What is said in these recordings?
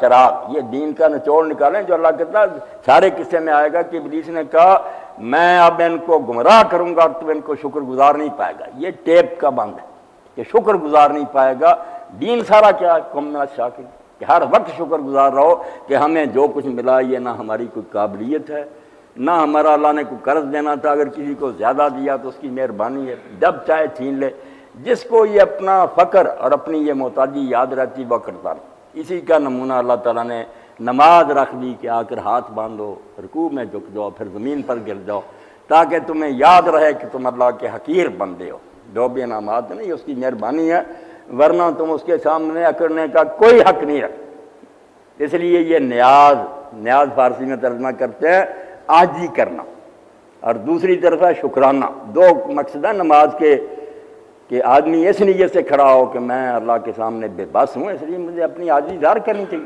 چراغ، یہ دین کا نچوڑ نکالیں جو اللہ کہتا ہے سارے قصے میں آئے گا کہ ابلیس نے کہا میں اب ان کو گمراہ کروں گا اور تو ان کو شکر گزار نہیں پائے گا. یہ ٹیپ کا بند ہے کہ شکر گزار نہیں پائے گا. دین سارا کیا ہے؟ قوم من الشاکرین، کہ ہر وقت شکر گزار رہو کہ ہمیں جو کچھ ملا یہ نہ ہماری کوئی قابلیت ہے نہ ہمارا اللہ نے کوئی قرض دینا تھا، اگر کسی کو زیادہ دیا تو اس کی مہربانی ہے، جب چاہے چھین لے. جس کو یہ اپنا فقر اور اپنی یہ محتاجی یاد رہتی وہ کرتا رہے. اسی کا نمونہ اللہ تعالیٰ نے نماز رکھ دی کہ آ کر ہاتھ باندھو، رکوع میں جھک جاؤ، پھر زمین پر گر جاؤ، تاکہ تمہیں یاد رہے کہ تم اللہ کے حقیر بندے ہو. جو بھی انعامات نہیں اس کی مہربانی ہے، ورنہ تم اس کے سامنے اکڑنے کا کوئی حق نہیں رکھتے. اس لیے یہ نیاز فارسی میں ترجمہ کرتے ہیں عاجزی کرنا، اور دوسری طرف ہے شکرانہ. دو مقصد ہیں نماز کے کہ آدمی اس نیت سے کھڑا ہو کہ میں اللہ کے سامنے بے بس ہوں، اس لیے مجھے اپنی عاجزی ظاہر کرنی چاہیے،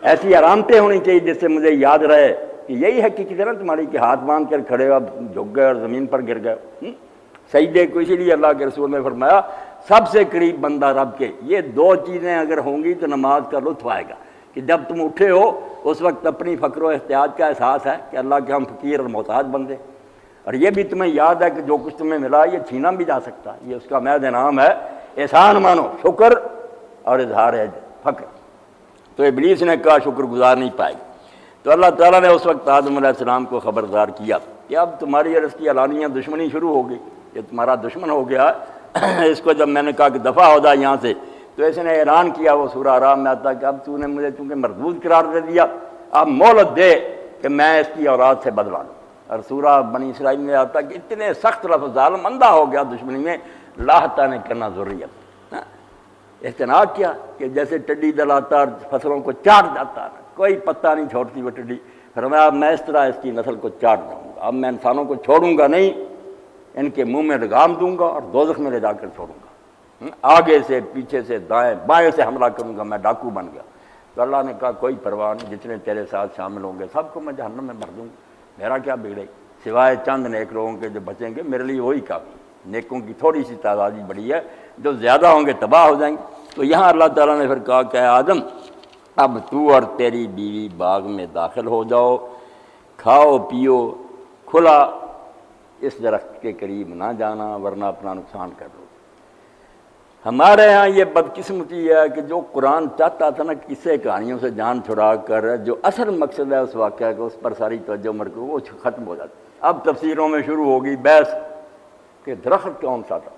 ایسی علامتیں ہونی چاہیے جس سے مجھے یاد رہے کہ یہی حقیقت ہے نا تمہاری کہ ہاتھ باندھ کر کھڑے ہو، اب جھک گئے اور زمین پر گر گئے. سجدے کو اسی لیے اللہ کے رسول نے فرمایا سب سے قریب بندہ رب کے یہ دو چیزیں اگر ہوں گی تو نماز کا لطف آئے گا، کہ جب تم اٹھے ہو اس وقت اپنی فقر و احتیاج کا احساس ہے کہ اللہ کے ہم فقیر اور محتاج بندے، اور یہ بھی تمہیں یاد ہے کہ جو کچھ تمہیں ملا یہ چھینا بھی جا سکتا ہے، یہ اس کا محض انعام ہے. احسان مانو، شکر اور اظہار فقر. تو ابلیس نے کہا شکر گزار نہیں پائے گا. تو اللہ تعالیٰ نے اس وقت آدم علیہ السلام کو خبردار کیا کہ اب تمہاری اور اس کی علانیہ دشمنی شروع ہو گئی، یہ تمہارا دشمن ہو گیا. اس کو جب میں نے کہا کہ دفع ہو جائے یہاں سے تو اس نے اعلان کیا، وہ سورہ اعراف میں آتا کہ اب تو نے مجھے چونکہ مردود قرار دے دیا، اب مہلت دے کہ میں اس کی اولاد سے بدلا لوں. اور سورہ بنی اسرائیل میں آتا کہ اتنے سخت لفظ ظالم اندھا ہو گیا دشمنی میں، لاحتہ نے کرنا ضروریت اجتناب کیا کہ جیسے ٹڈی دل آتا اور فصلوں کو چاٹ جاتا، کوئی پتہ نہیں چھوڑتی وہ ٹڈی. فرمایا میں اس طرح اس کی نسل کو چاٹ دوں گا، اب میں انسانوں کو چھوڑوں گا نہیں، ان کے منہ میں لگام دوں گا اور دوزخ میں لے جا کر چھوڑوں گا، آگے سے پیچھے سے دائیں بائیں سے حملہ کروں گا، میں ڈاکو بن گیا. تو اللہ نے کہا کوئی پرواہ نہیں، جتنے تیرے ساتھ شامل ہوں گے سب کو میں جہنم میں بھر دوں گا، میرا کیا بگڑے، سوائے چند نیک لوگوں کے جو بچیں گے میرے لیے وہی کافی. نیکوں کی تھوڑی سی تعداد ہی بڑی ہے، جو زیادہ ہوں گے تباہ ہو جائیں گے. تو یہاں اللہ تعالیٰ نے پھر کہا کہ اے آدم اب تو اور تیری بیوی باغ میں داخل ہو جاؤ، کھاؤ پیو، کھلا اس درخت کے قریب نہ جانا ورنہ اپنا نقصان کر لو. ہمارے ہاں یہ بدقسمتی ہے کہ جو قرآن چاہتا تھا نا قصے کہانیوں سے جان چھڑا کر جو اصل مقصد ہے اس واقعہ کا اس پر ساری توجہ مرکوز وہ ختم ہو جاتی. اب تفسیروں میں شروع ہوگی بحث کہ درخت کون سا تھا.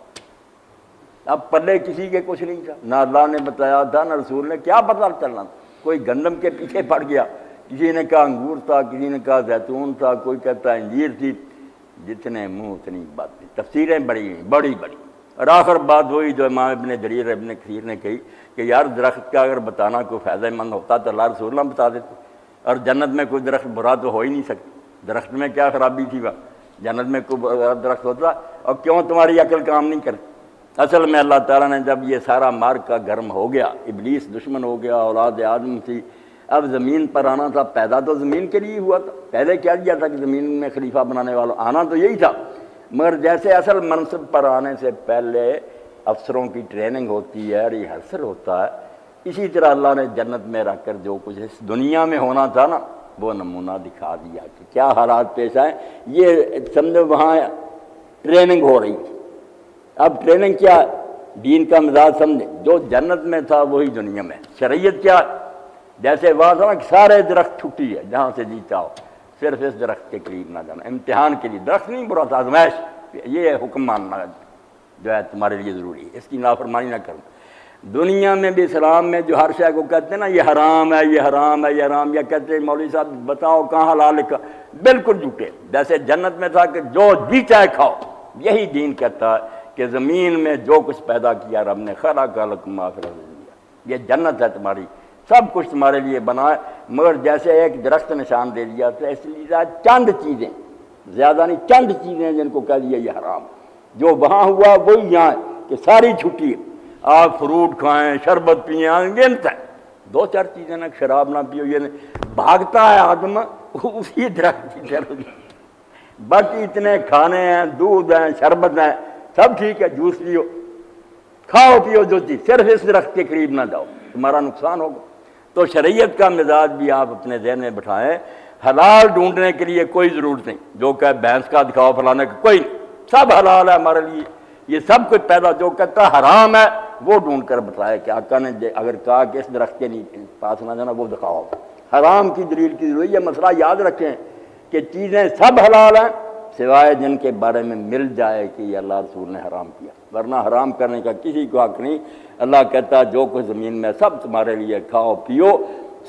اب پلے کسی کے کچھ نہیں تھا، نہ اللہ نے بتایا تھا نہ رسول نے، کیا پتہ چلنا تھا. کوئی گندم کے پیچھے پڑ گیا، کسی نے کہا انگور تھا، کسی نے کہا زیتون تھا، کوئی کہتا انجیر تھی. جتنے منہ اتنی باتیں، تفسیریں بڑی بڑی. اور آخر بات وہی جو امام ابن جریر ابن کثیر نے کہی کہ یار درخت کا اگر بتانا کوئی فائدہ مند ہوتا تو اللہ رسول اللہ بتا دیتے، اور جنت میں کوئی درخت برا تو ہو ہی نہیں سکتی. درخت میں کیا خرابی تھی وہ، جنت میں کوئی درخت ہوتا، اور کیوں تمہاری عقل کام نہیں کرتی. اصل میں اللہ تعالیٰ نے جب یہ سارا مارک کا گرم ہو گیا، ابلیس دشمن ہو گیا، اولاد آدم تھی، اب زمین پر آنا تھا. پیدا تو زمین کے لیے ہوا تھا، پہلے کیا دیا تھا کہ زمین میں خلیفہ بنانے والا آنا تو یہی تھا. مگر جیسے اصل منصب پر آنے سے پہلے افسروں کی ٹریننگ ہوتی ہے، ریہرسل ہوتا ہے، اسی طرح اللہ نے جنت میں رکھ کر جو کچھ اس دنیا میں ہونا تھا نا وہ نمونہ دکھا دیا کہ کیا حالات پیش آئے. یہ سمجھو وہاں ٹریننگ ہو رہی تھی. اب ٹریننگ کیا، دین کا مزاج سمجھے، جو جنت میں تھا وہی دنیا میں. شریعت کیا، جیسے وہاں تھا نا کہ سارے درخت چھٹی ہے جہاں سے جی چاہو، صرف اس درخت کے قریب نہ جانا. امتحان کے لیے درخت نہیں برا تھا، آزمائش. یہ حکم ماننا جو ہے تمہارے لیے ضروری ہے، اس کی نافرمانی نہ کرنا. دنیا میں بھی اسلام میں جو ہر شے کو کہتے ہیں نا یہ حرام ہے یہ حرام ہے یہ حرام، یا کہتے ہیں مولوی صاحب بتاؤ کہاں حلال لکھا، بالکل جھوٹے. جیسے جنت میں تھا کہ جو جی چاہے کھاؤ، یہی دین کہتا ہے کہ زمین میں جو کچھ پیدا کیا رب نے خلق لکم ما فی الارض، یہ جنت ہے تمہاری، سب کچھ تمہارے لیے بنا ہے. مگر جیسے ایک درخت نشان دے دیا تھا، اس لیے چند چیزیں، زیادہ نہیں، چند چیزیں جن کو کہہ دیا یہ حرام. جو وہاں ہوا وہی یہاں کہ ساری چھٹی ہے. آپ فروٹ کھائیں، شربت پئیں، انگنت ہے. دو چار چیزیں نا، شراب نہ پیو، یہ بھاگتا ہے آدم اسی درخت کی طرف. باقی اتنے کھانے ہیں، دودھ ہیں، شربت ہیں، سب ٹھیک ہے، جوس پیو، کھاؤ پیو جو چیز، صرف اس درخت کے قریب نہ جاؤ، تمہارا نقصان ہوگا. تو شریعت کا مزاج بھی آپ اپنے ذہن میں بٹھائیں، حلال ڈھونڈنے کے لیے کوئی ضرورت نہیں، جو کہ بھینس کا دکھاؤ فلانے کا کوئی نہیں، سب حلال ہے ہمارے لیے، یہ سب کچھ پیدا جو کہتا حرام ہے وہ ڈھونڈ کر بتایا کہ آقا نے اگر کہا کہ اس درخت کے پاس نہ جانا وہ دکھاؤ، حرام کی دلیل کی ضرورت، یہ مسئلہ یاد رکھیں کہ چیزیں سب حلال ہیں سوائے جن کے بارے میں مل جائے کہ یہ اللہ رسول نے حرام کیا، ورنہ حرام کرنے کا کسی کو حق نہیں۔ اللہ کہتا جو کچھ زمین میں سب تمہارے لیے کھاؤ پیو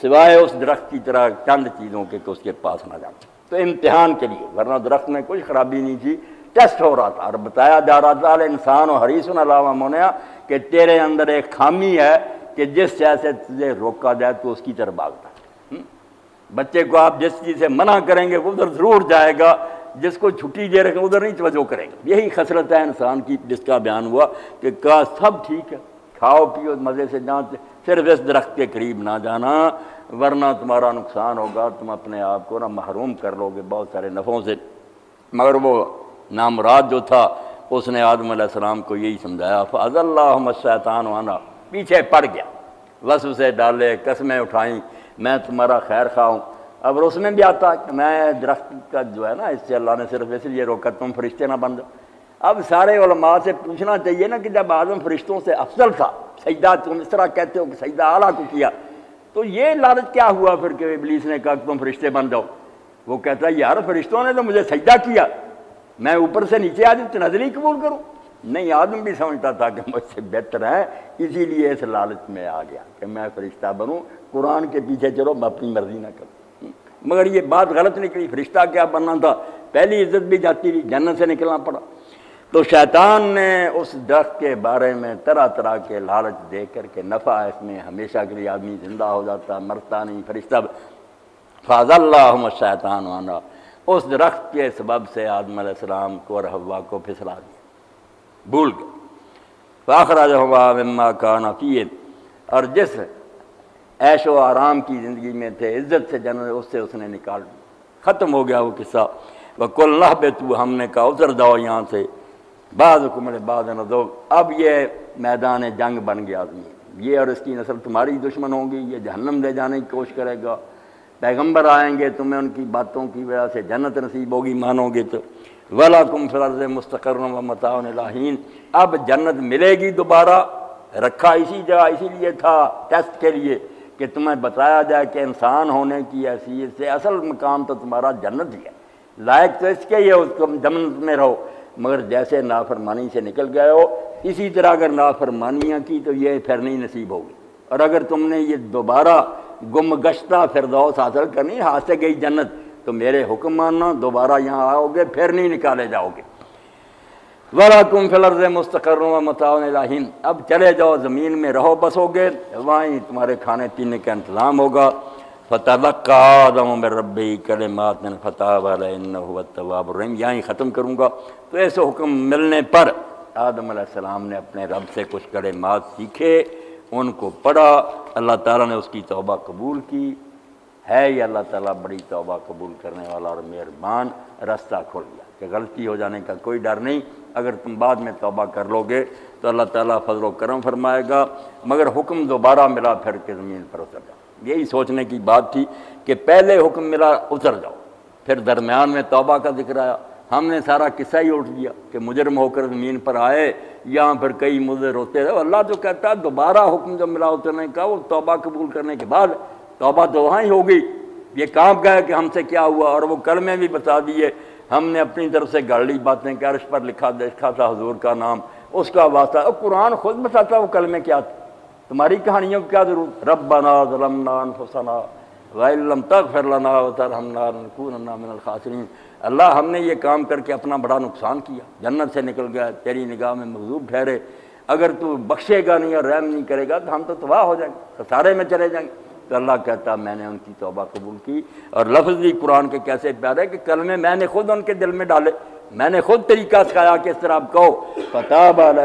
سوائے اس درخت کی طرح چند چیزوں کے کہ اس کے پاس نہ جانا، تو امتحان کے لیے، ورنہ درخت میں کچھ خرابی نہیں تھی، ٹیسٹ ہو رہا تھا اور بتایا جا رہا تھا انسان و حریص علی منع کہ تیرے اندر ایک خامی ہے کہ جس شے سے تجھے روکا جائے تو اس کی طرف بھاگتا ہے۔ بچے کو آپ جس چیز سے منع کریں گے وہ ادھر ضرور جائے گا، جس کو چھٹی دے رکھیں ادھر نہیں توجہ کرے گا۔ یہی خسرت ہے انسان کی جس کا بیان ہوا کہ کہا سب ٹھیک ہے، کھاؤ پیو مزے سے جانتے، صرف اس درخت کے قریب نہ جانا ورنہ تمہارا نقصان ہوگا، تم اپنے آپ کو نہ محروم کر لو گے بہت سارے نفعوں سے۔ مگر وہ نامراد جو تھا اس نے آدم علیہ السلام کو یہی سمجھایا، فَأَزَلَّهُمَ الشَّيْطَانُ عَنْهَا، پیچھے پڑ گیا، وسوسے ڈالے، قسمیں اٹھائیں میں تمہارا خیر خواہ ہوں۔ اب اس میں بھی آتا کہ میں درخت کا جو ہے نا اس سے اللہ نے صرف اس لیے روکا تم فرشتے نہ بن جاؤ۔ اب سارے علماء سے پوچھنا چاہیے نا کہ جب آدم فرشتوں سے افضل تھا، سجدہ تم اس طرح کہتے ہو کہ سجدہ اعلیٰ کو کیا، تو یہ لالچ کیا ہوا پھر کہ ابلیس نے کہا کہ تم فرشتے بن جاؤ؟ وہ کہتا ہے یار فرشتوں نے تو مجھے سجدہ کیا، میں اوپر سے نیچے آدم تنزلی قبول کروں؟ نہیں، آدم بھی سمجھتا تھا کہ مجھ سے بہتر ہے، اسی لیے اس لالچ میں آ گیا کہ میں فرشتہ بنوں، قرآن کے پیچھے چلو میں اپنی مرضی نہ کروں۔ مگر یہ بات غلط نکلی، فرشتہ کیا بننا تھا، پہلی عزت بھی جاتی رہی، جنت سے نکلنا پڑا۔ تو شیطان نے اس درخت کے بارے میں طرح طرح کے لالچ دے کر کے نفع ہے اس میں، ہمیشہ کے لیے آدمی زندہ ہو جاتا، مرتا نہیں، فرشتہ فَأَزَلَّهُمَ الشَّيْطَانُ عَنْهَا، اس درخت کے سبب سے آدم علیہ السلام کو اور حوا کو پھسلا دیا، بھول گئے۔ فَأَخْرَجَهُمَا مِمَّا كَانَ فِيهِ، اور جس عیش و آرام کی زندگی میں تھے، عزت سے جنت، اس سے اس نے نکال دیا، ختم ہو گیا وہ قصہ۔ وَقُلْنَا اهْبِطُوا، ہم نے کہا اتر جاؤ یہاں سے، بعضکم لبعض عدو، اب یہ میدان جنگ بن گیا آدمی، یہ اور اس کی نسل تمہاری دشمن ہوں گی، یہ جہنم لے جانے کی کوشش کرے گا، پیغمبر آئیں گے تمہیں ان کی باتوں کی وجہ سے جنت نصیب ہوگی مانو گے تو، وَلَكُمْ فِي الْأَرْضِ مُسْتَقَرٌّ وَمَتَاعٌ إِلَىٰ حِينٍ، اب جنت ملے گی دوبارہ، رکھا اسی جگہ اسی لیے تھا ٹیسٹ کے لیے کہ تمہیں بتایا جائے کہ انسان ہونے کی حیثیت سے اصل مقام تو تمہارا جنت ہی ہے، لائق تو اس کے ہی ہو تم جنت میں رہو، مگر جیسے نافرمانی سے نکل گئے ہو اسی طرح اگر نافرمانیاں کی تو یہ پھر نہیں نصیب ہوگی، اور اگر تم نے یہ دوبارہ گم گشتہ فردوس حاصل کرنی، ہاتھ سے گئی جنت، تو میرے حکم ماننا، دوبارہ یہاں آؤ گے پھر نہیں نکالے جاؤ گے۔ وَلَكُمْ فِي الْأَرْضِ مُسْتَقَرٌّ وَمَتَاعٌ إِلَىٰ حِينٍ، اب چلے جاؤ زمین میں رہو بسو گے، وہیں تمہارے کھانے پینے کا انتظام ہوگا۔ فَتَلَقَّىٰ آدَمُ مِن رَّبِّهِ كَلِمَاتٍ فَتَابَ عَلَيْهِ إِنَّهُ هُوَ التَّوَّابُ الرَّحِيمُ، یہیں ختم کروں گا۔ تو ایسے حکم ملنے پر آدم علیہ السلام نے اپنے رب سے کچھ کلمات سیکھے، ان کو پڑھا، اللہ تعالیٰ نے اس کی توبہ قبول کی، ہے یہ اللہ تعالیٰ بڑی توبہ قبول کرنے والا اور مہربان، راستہ کھول گیا کہ غلطی ہو جانے کا کوئی ڈر نہیں، اگر تم بعد میں توبہ کر لو گے تو اللہ تعالیٰ فضل و کرم فرمائے گا، مگر حکم دوبارہ ملا پھر کے زمین پر اتر جاؤ۔ یہی سوچنے کی بات تھی کہ پہلے حکم ملا اتر جاؤ، پھر درمیان میں توبہ کا ذکر آیا، ہم نے سارا قصہ ہی اٹھ دیا کہ مجرم ہو کر زمین پر آئے، یہاں پھر کئی مضر ہوتے رہے، اللہ جو کہتا ہے دوبارہ حکم جو ملا اترنے کا وہ توبہ قبول کرنے کے بعد، توبہ تو وہاں ہی ہوگی، یہ کام گئے کہ ہم سے کیا ہوا، اور وہ کلمے بھی بتا دیے، ہم نے اپنی طرف سے گاڑ لی باتیں کہ عرش پر لکھا تھا حضور کا نام، اس کا واسطہ، اور قرآن خود بتاتا وہ کلمے کیا تھے، تمہاری کہانیوں کی کیا ضرورت۔ ربنا ظلمنا انفسنا وَإِن لَّمْ تَغْفِرْ لَنَا وَتَرْحَمْنَا لَنَكُونَنَّ مِنَ الْخَاسِرِينَ، اللہ ہم نے یہ کام کر کے اپنا بڑا نقصان کیا، جنت سے نکل گیا، تیری نگاہ میں مغضوب ٹھہرے، اگر تو بخشے گا نہیں اور رحم نہیں کرے گا تو ہم تو تباہ ہو جائیں گے، خسارے میں چلے جائیں گے۔ تو اللہ کہتا میں نے ان کی توبہ قبول کی، اور لفظ بھی قرآن کے کیسے پیارے کہ کلمے میں نے خود ان کے دل میں ڈالے، میں نے خود طریقہ سکھایا کہ اس طرح آپ کہو، فتاب علیہ